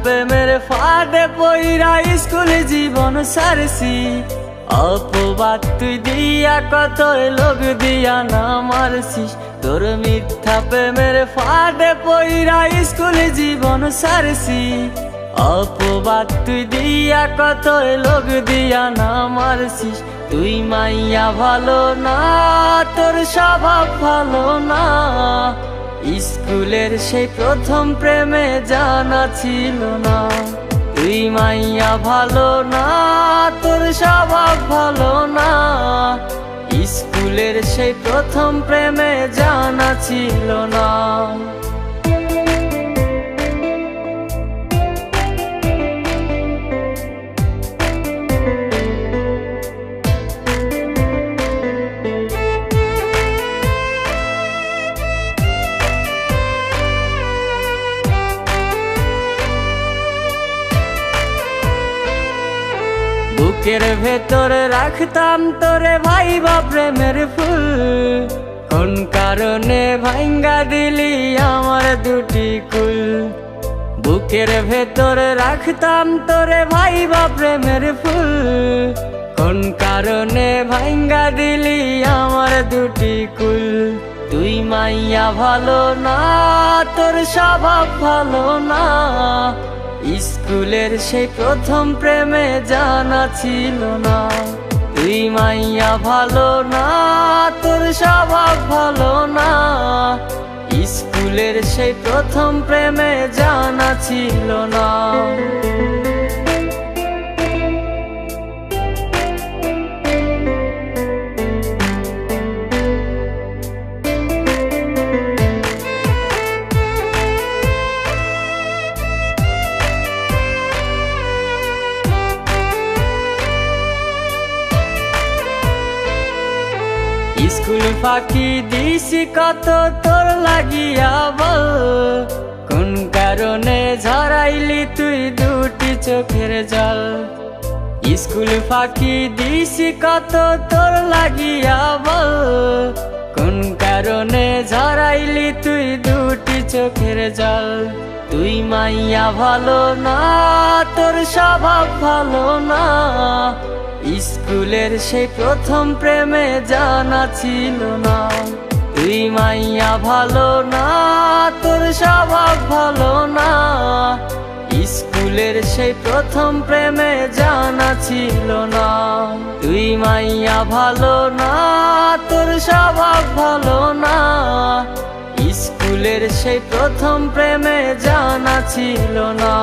প্রেমের ফাঁদে পইরা স্কুল জীবন সারছি। অপবাদ তুই দিয়া কত লোক দিয়া না মারছিস। তোর মিথ্যা প্রেমের ফাঁদে পইরা স্কুল জীবন সারছি। অপবাদ তুই দিয়া কত লোক দিয়া না মারছিস। তুই মাইয়া ভালো না, তোর স্বভাব ভালো না। স্কুলের সেই প্রথম প্রেমে জানা ছিল না। তুই মাইয়া ভালো না, তোর স্বভাব ভালো না। স্কুলের সেই প্রথম প্রেমে জানা ছিল না। বুকের ভেতরে রাখতাম তোরে ভাইবা প্রেমের ফুল। কোন কারণে ভাঙ্গা দিলি আমার দুটি কুল। বুকের ভেতরে রাখতাম তোরে ভাইবা প্রেমের ফুল। কোন কারণে ভাঙ্গা দিলি আমার দুটি কুল। তুই মাইয়া ভালো না, তোর স্বভাব ভালো না। স্কুলের সেই প্রথম প্রেমে জানা ছিল না। তুই মাইয়া ভালো না, তোর স্বভাব ভালো না। স্কুলের সেই প্রথম প্রেমে জানা ছিল না। স্কুল ফাঁকি দিছি কত তোর লাগিয়া বল। কোন কারণে ঝরাইলি তুই দুটি চোখের জল। স্কুল ফাঁকি দিছি কত তোর লাগিয়া বল। কোন কারণে ঝরাইলি তুই দুটি চোখের জল। তুই মাইয়া ভালো না, তোর স্বভাব ভালো না। স্কুলের সেই প্রথম প্রেমে জানা ছিল না। তুই মাইয়া ভালো না, তোর স্বভাব ভালো না। স্কুলের সেই প্রথম প্রেমে জানা ছিল না। তুই মাইয়া ভালো না, তোর স্বভাব ভালো না। স্কুলের সেই প্রথম প্রেমে জানা ছিল না।